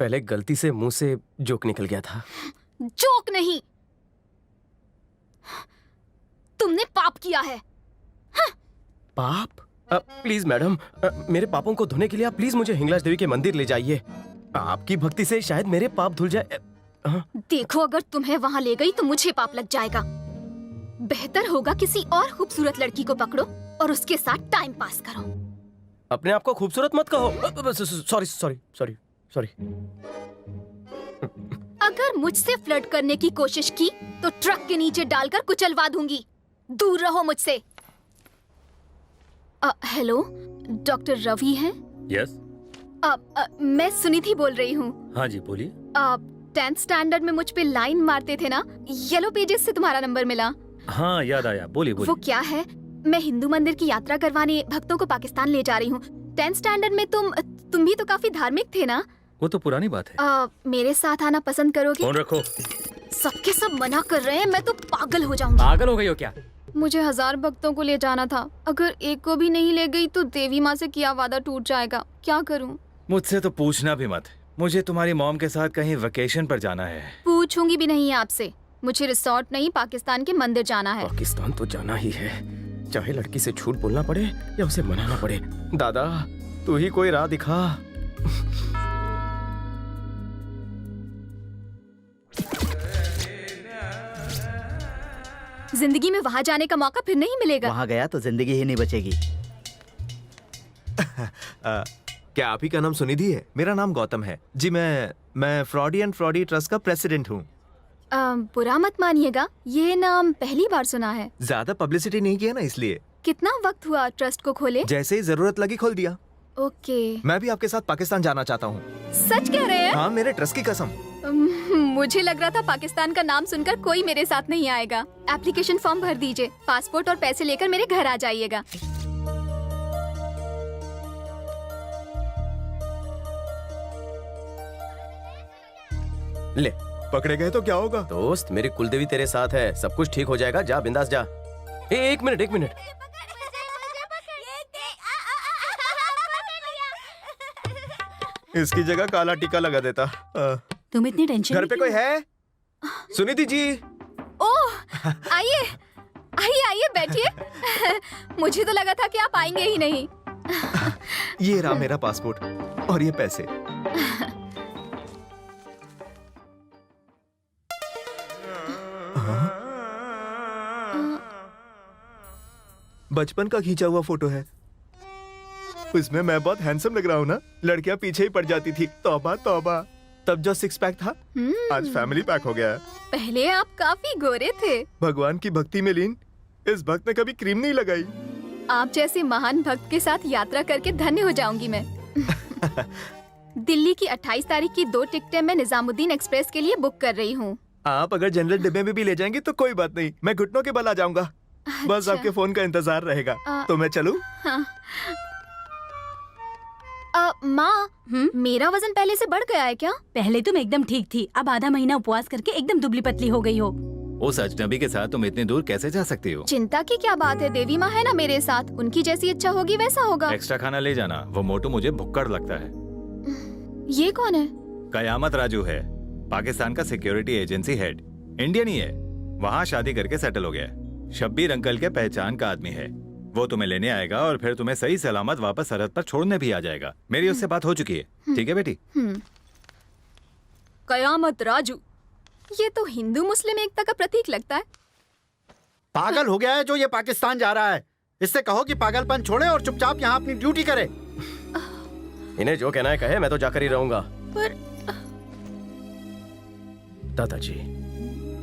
पहले गलती से मुंह से जोक निकल गया था। जोक नहीं, तुमने पाप किया है। पाप? प्लीज मैडम, मेरे पापों को धोने के लिए आप प्लीज मुझे हिंगलाज देवी के मंदिर ले जाइए। आपकी भक्ति से शायद मेरे पाप धुल जाए। देखो, अगर तुम्हें वहाँ ले गई तो मुझे पाप लग जाएगा। बेहतर होगा किसी और खूबसूरत लड़की को पकड़ो और उसके साथ टाइम पास करो। अपने आप को खूबसूरत मत कहो। Sorry sorry sorry sorry. अगर मुझसे फ्लर्ट करने की कोशिश की तो ट्रक के नीचे डालकर कुचलवा दूंगी। दूर रहो मुझसे। हेलो, डॉक्टर रवि हैं? यस। मैं सुनिधि बोल रही हूँ। हाँ जी, बोलिए। 10th स्टैंडर्ड में मुझ पे लाइन मारते थे ना, येलो पेजेस से तुम्हारा नंबर मिला। हाँ, याद आया, बोलिए बोलिए। वो क्या है, मैं हिंदू मंदिर की यात्रा करवाने भक्तों को पाकिस्तान ले जा रही हूँ। 10th स्टैंडर्ड में तुम भी तो काफी धार्मिक थे ना? वो तो पुरानी बात है। मेरे साथ आना पसंद करोगे? फोन रखो। सबके सब मना कर रहे हैं, मैं तो पागल हो जाऊंगी। पागल हो गई हो क्या? मुझे 1000 भक्तों को ले जाना था। अगर एक को भी नहीं ले गई तो देवी माँ से किया वादा टूट जाएगा। क्या करूँ? मुझसे तो पूछना भी मत। मुझे तुम्हारी मॉम के साथ कहीं वेकेशन पर जाना है। पूछूंगी भी नहीं आपसे। मुझे रिसोर्ट नहीं, पाकिस्तान के मंदिर जाना है। पाकिस्तान तो जाना ही है, चाहे लड़की से झूठ बोलना पड़े या उसे मनाना पड़े। दादा, तू ही कोई राह दिखा। जिंदगी में वहाँ जाने का मौका फिर नहीं मिलेगा। वहाँ गया तो जिंदगी ही नहीं बचेगी। क्या आप ही का नाम सुनिधि है? मेरा नाम गौतम है जी। मैं फ्रॉडी एंड फ्रॉडी ट्रस्ट का प्रेसिडेंट हूँ। बुरा मत मानिएगा, ये नाम पहली बार सुना है। ज्यादा पब्लिसिटी नहीं किया ना, इसलिए। कितना वक्त हुआ ट्रस्ट को खोले? जैसे ही जरूरत लगी खोल दिया। ओके। मैं भी आपके साथ पाकिस्तान जाना चाहता हूँ। सच कह रहे हैं? हाँ, मेरे ट्रस्ट की कसम। मुझे लग रहा था पाकिस्तान का नाम सुनकर कोई मेरे साथ नहीं आएगा। एप्लीकेशन फॉर्म भर दीजिए, पासपोर्ट और पैसे लेकर मेरे घर आ जाइएगा। ले, पकड़े गए तो क्या होगा? दोस्त, मेरी कुलदेवी तेरे साथ है, सब कुछ ठीक हो जाएगा। जा बिंदास जा। एक मिनट। इसकी जगह काला टीका लगा देता। तुम इतनी टेंशन घर पे कोई है? सुनिधि जी। ओह, आइए बैठिए। मुझे तो लगा था कि आप आएंगे ही नहीं। ये रहा मेरा पासपोर्ट और ये पैसे। बचपन का खींचा हुआ फोटो है। उसमें मैं बहुत हैंडसम लग रहा हूँ ना? लड़कियां पीछे ही पड़ जाती थी। तौबा तौबा। तब जो 6 पैक था, आज फैमिली पैक हो गया है। पहले आप काफी गोरे थे। भगवान की भक्ति में लीन इस भक्त ने कभी क्रीम नहीं लगाई। आप जैसे महान भक्त के साथ यात्रा करके धन्य हो जाऊंगी मैं। दिल्ली की 28 तारीख की 2 टिकटें मैं निजामुद्दीन एक्सप्रेस के लिए बुक कर रही हूँ। आप अगर जनरल डिब्बे में भी ले जाएंगी तो कोई बात नहीं, मैं घुटनों के बल आ जाऊंगा। बस आपके फोन का इंतजार रहेगा। तो मैं चलूं? हाँ। माँ, मेरा वजन पहले से बढ़ गया है क्या? पहले तुम एकदम ठीक थी, अब आधा महीना उपवास करके एकदम दुबली पतली हो गई हो। उस अजनबी के साथ तुम इतनी दूर कैसे जा सकती हो? चिंता की क्या बात है, देवी माँ है ना मेरे साथ। उनकी जैसी इच्छा होगी वैसा होगा। एक्स्ट्रा खाना ले जाना। वो मोटू मुझे भुक्कड़ लगता है। ये कौन है? कयामत राजू है, पाकिस्तान का सिक्योरिटी एजेंसी हेड। इंडियन ही है, वहाँ शादी करके सेटल हो गया है। शब्बीर अंकल के पहचान का आदमी है। वो तुम्हें लेने आएगा और फिर तुम्हें सही सलामत वापस सरहद पर छोड़ने भी आ जाएगा। मेरी उससे बात हो चुकी है। ठीक है बेटी? कयामत राजू, ये तो हिंदू मुस्लिम एकता का प्रतीक लगता है। पागल हो गया है जो ये पाकिस्तान जा रहा है। इससे कहो कि पागलपन छोड़े और चुपचाप यहाँ अपनी ड्यूटी करे। इन्हें जो कहना है कहे, मैं तो जाकर ही रहूंगा। पर दादाजी,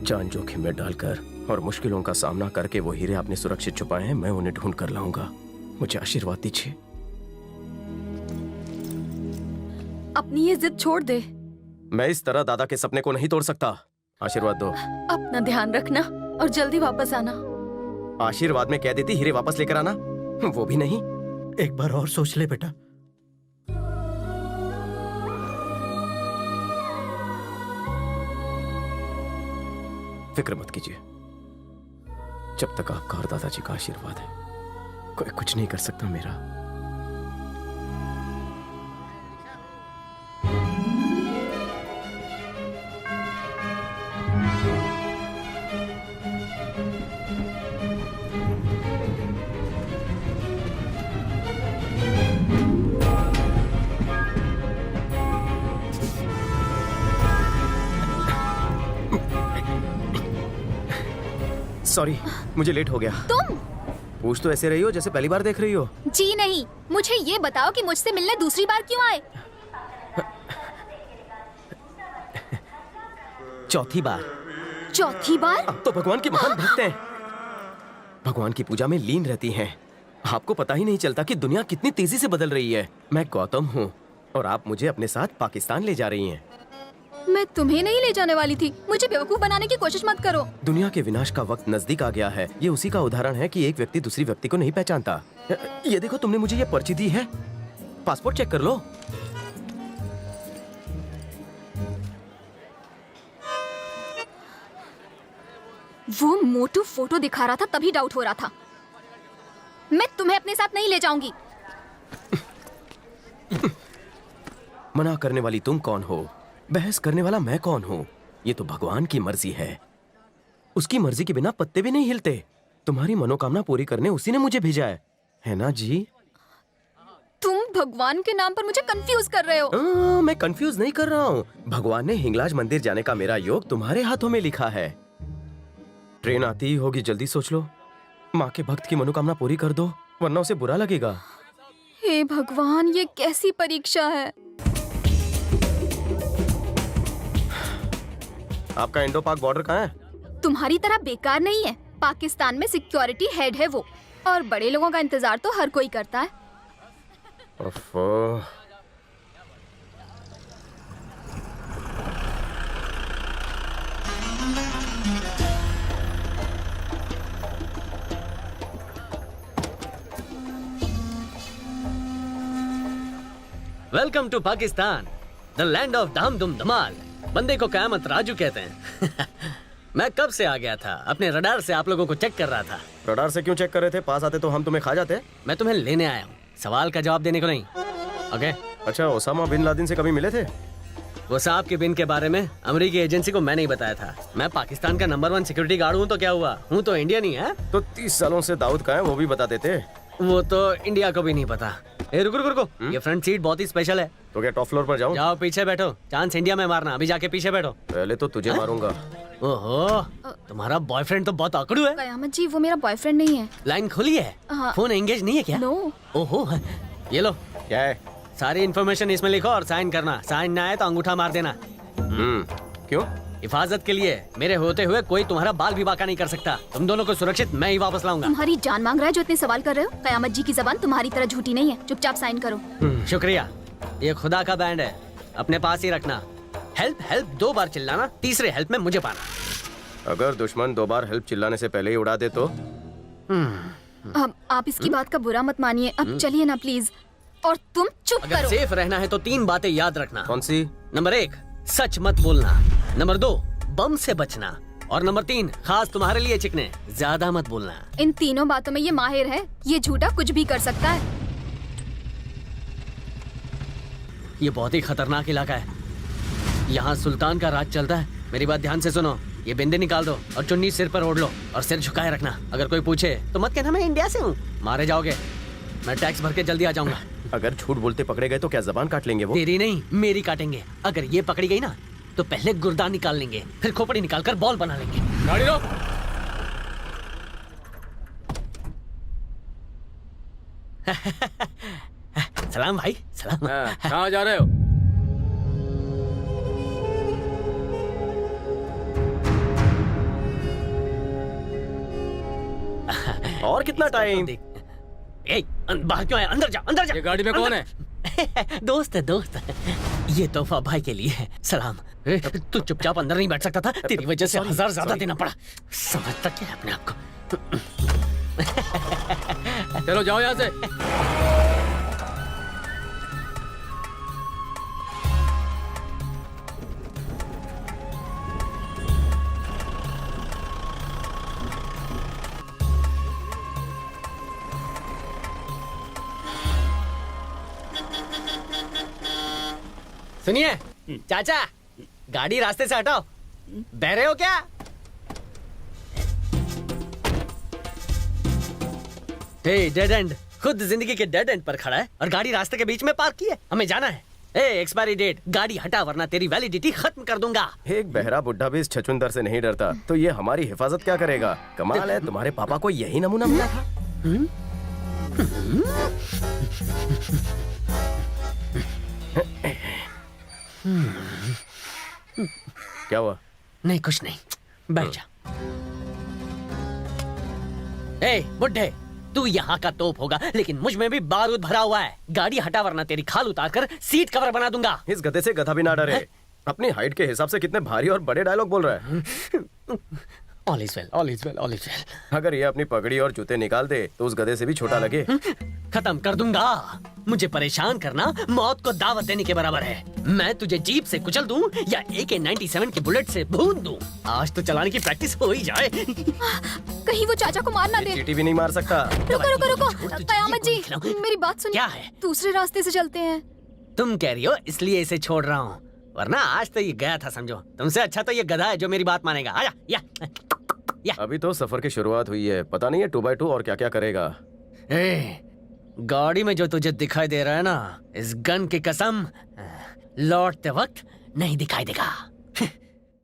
जान जोखिम में डालकर और मुश्किलों का सामना करके वो हीरे आपने सुरक्षित छुपाए हैं, मैं उन्हें ढूंढ कर लाऊंगा। मुझे आशीर्वाद दीजिए। अपनी ये जिद छोड़ दे। मैं इस तरह दादा के सपने को नहीं तोड़ सकता। आशीर्वाद दो। अपना ध्यान रखना और जल्दी वापस आना। आशीर्वाद में कह देती हीरे वापस लेकर आना, वो भी नहीं। एक बार और सोच ले बेटा। फिक्र मत कीजिए, जब तक आपका और दादाजी का आशीर्वाद है, कोई कुछ नहीं कर सकता मेरा। सॉरी, मुझे लेट हो गया। तुम पूछ तो ऐसे रही हो जैसे पहली बार देख रही हो। जी नहीं, मुझे ये बताओ कि मुझसे मिलने दूसरी बार क्यों आए? चौथी बार। चौथी बार? अब तो भगवान की महान भक्त हैं। भगवान की पूजा में लीन रहती हैं। आपको पता ही नहीं चलता कि दुनिया कितनी तेजी से बदल रही है। मैं गौतम हूँ और आप मुझे अपने साथ पाकिस्तान ले जा रही हैं। मैं तुम्हें नहीं ले जाने वाली थी। मुझे बेवकूफ बनाने की कोशिश मत करो। दुनिया के विनाश का वक्त नजदीक आ गया है। ये उसी का उदाहरण है कि एक व्यक्ति दूसरी व्यक्ति को नहीं पहचानता। ये देखो, तुमने मुझे ये पर्ची दी है। पासपोर्ट चेक कर लो। वो मोटू फोटो दिखा रहा था, तभी डाउट हो रहा था। मैं तुम्हें अपने साथ नहीं ले जाऊंगी। मना करने वाली तुम कौन हो? बहस करने वाला मैं कौन हूँ? ये तो भगवान की मर्जी है। उसकी मर्जी के बिना पत्ते भी नहीं हिलते। तुम्हारी मनोकामना पूरी करने उसी ने मुझे भेजा है ना जी? तुम भगवान के नाम पर मुझे कंफ्यूज कर रहे हो। मैं कंफ्यूज नहीं कर रहा हूँ। भगवान ने हिंगलाज मंदिर जाने का मेरा योग तुम्हारे हाथों में लिखा है। ट्रेन आती ही होगी, जल्दी सोच लो। माँ के भक्त की मनोकामना पूरी कर दो, वरना उसे बुरा लगेगा। हे भगवान, ये कैसी परीक्षा है? आपका इंडो पाक बॉर्डर कहाँ है? तुम्हारी तरह बेकार नहीं है। पाकिस्तान में सिक्योरिटी हेड है वो, और बड़े लोगों का इंतजार तो हर कोई करता है। ओफो। Welcome to Pakistan, the land of धाम धूम धमाल। बंदे को कयामत राजू कहते हैं। मैं कब से आ गया था, अपने रडार से आप लोगों को चेक कर रहा था। रडार से क्यों चेक कर रहे थे? पास आते तो हम तुम्हें खा जाते। मैं तुम्हें लेने आया हूँ, सवाल का जवाब देने को नहीं। ओके? अच्छा, ओसामा बिन लादेन से कभी मिले थे? वो साहब के बिन के बारे में अमेरिकी एजेंसी को मैं नहीं बताया था। मैं पाकिस्तान का नंबर 1 सिक्योरिटी गार्ड हूँ, तो क्या हुआ? हूँ तो इंडियन ही है। तो 30 सालों से दाऊद का है, वो भी बता देते। वो तो इंडिया को भी नहीं पता। ए, रुको रुको रुको, ये फ्रंट सीट बहुत ही स्पेशल है। तो क्या टॉप फ्लोर पर जाऊं? जाओ पीछे बैठो, चांस इंडिया में मारना। अभी जाके पीछे बैठो। पहले तो तुझे मारूंगा। ओहो, तुम्हारा बॉयफ्रेंड तो बहुत आकड़ू है। कयामत जी, वो मेरा बॉयफ्रेंड नहीं है। लाइन खुली है? हाँ। फोन एंगेज नहीं है क्या? नो। ओहो, ये लो। क्या है? सारी इन्फॉर्मेशन इसमें लिखो और साइन करना। साइन ना आए तो अंगूठा मार देना। क्यों? हिफाजत के लिए। मेरे होते हुए कोई तुम्हारा बाल भी बांका नहीं कर सकता। तुम दोनों को सुरक्षित मैं ही वापस लाऊंगा। तुम्हारी जान मांग रहा है जो इतने सवाल कर रहे हो? कयामत जी की जबान तुम्हारी तरह झूठी नहीं है। चुपचाप साइन करो। शुक्रिया। ये खुदा का बैंड है, अपने पास ही रखना। हेल्प हेल्प 2 बार चिल्लाना, तीसरे हेल्प में मुझे पाना। अगर दुश्मन 2 बार हेल्प चिल्लाने से पहले ही उड़ा दे तो? अब आप इसकी बात का बुरा मत मानिए। अब चलिए ना प्लीज। और तुम चुप अगर करो। सेफ रहना है तो 3 बातें याद रखना। कौन सी? नंबर 1, सच मत बोलना। नंबर 2, बम से बचना। और नंबर 3, खास तुम्हारे लिए चिकने, ज्यादा मत बोलना। इन तीनों बातों में ये माहिर है। ये झूठा कुछ भी कर सकता है। ये बहुत ही खतरनाक इलाका है। यहाँ सुल्तान का राज चलता है। मेरी बात ध्यान से सुनो। ये बिंदी निकाल दो और चुन्नी सिर पर ओढ़ लो और सिर झुकाए रखना। अगर कोई पूछे तो मत कहना मैं इंडिया से हूँ, मारे जाओगे। मैं टैक्स भर के जल्दी आ जाऊंगा। अगर झूठ बोलते पकड़े गए तो क्या जबान काट लेंगे वो? तेरी नहीं, मेरी काटेंगे। अगर ये पकड़ी गई ना तो पहले गुर्दा निकाल लेंगे, फिर खोपड़ी निकालकर बॉल बना लेंगे। गाड़ी रोक। सलाम भाई, सलाम। कहाँ जा रहे हो? और कितना टाइम? बाहर क्यों आया? अंदर जा, अंदर जा। ये गाड़ी में कौन है? दोस्त है, दोस्त। ये तोहफा भाई के लिए है। सलाम। तू चुपचाप अंदर नहीं बैठ सकता था? तेरी वजह से 1000 ज्यादा देना पड़ा। समझता क्या है अपने आप को? चलो जाओ यहाँ से। सुनिए चाचा, गाड़ी रास्ते से हटाओ। बहरे हो क्या? डेड एंड खुद जिंदगी के डेड एंड पर खड़ा है और गाड़ी रास्ते के बीच में पार्क की है। हमें जाना है। एक्सपायरी डेट, गाड़ी हटा वरना तेरी वैलिडिटी खत्म कर दूंगा। एक बहरा बुढ़ा भी इस छछुंदर से नहीं डरता, तो ये हमारी हिफाजत क्या करेगा? कमाल है, तुम्हारे पापा को यही नमूना मिला था। क्या हुआ? नहीं कुछ नहीं, बैठ जा। ए बुड्ढे, तू यहाँ का तोप होगा लेकिन मुझ में भी बारूद भरा हुआ है। गाड़ी हटा वरना तेरी खाल उतार कर सीट कवर बना दूंगा। इस गधे से गधा भी ना डरे। अपनी हाइट के हिसाब से कितने भारी और बड़े डायलॉग बोल रहा है। All is well, all is well, all is well. अगर ये अपनी पगड़ी और जूते निकाल दे तो उस गधे से भी छोटा लगे। खत्म कर दूंगा। मुझे परेशान करना मौत को दावत देने के बराबर है। मैं तुझे जीप से कुचल दूं या AK-97 की बुलेट से भून दूं। आज तो चलाने की प्रैक्टिस हो ही जाए। कहीं वो चाचा को मार ना दे। चीटी भी नहीं मार सकता। रुको रुको रुको, कयामत जी, मेरी बात सुनिए। क्या है? दूसरे रास्ते से चलते हैं। तुम कह रही हो इसलिए इसे छोड़ रहा हूँ, वरना आज तो ये गया था समझो। तुमसे अच्छा तो ये गधा है जो मेरी बात मानेगा। आजा, या। अभी तो सफर की शुरुआत हुई है, पता नहीं है 2x2 और क्या क्या करेगा। ए, गाड़ी में जो तुझे दिखाई दे रहा है ना, इस गन की कसम लौटते वक्त नहीं दिखाई देगा।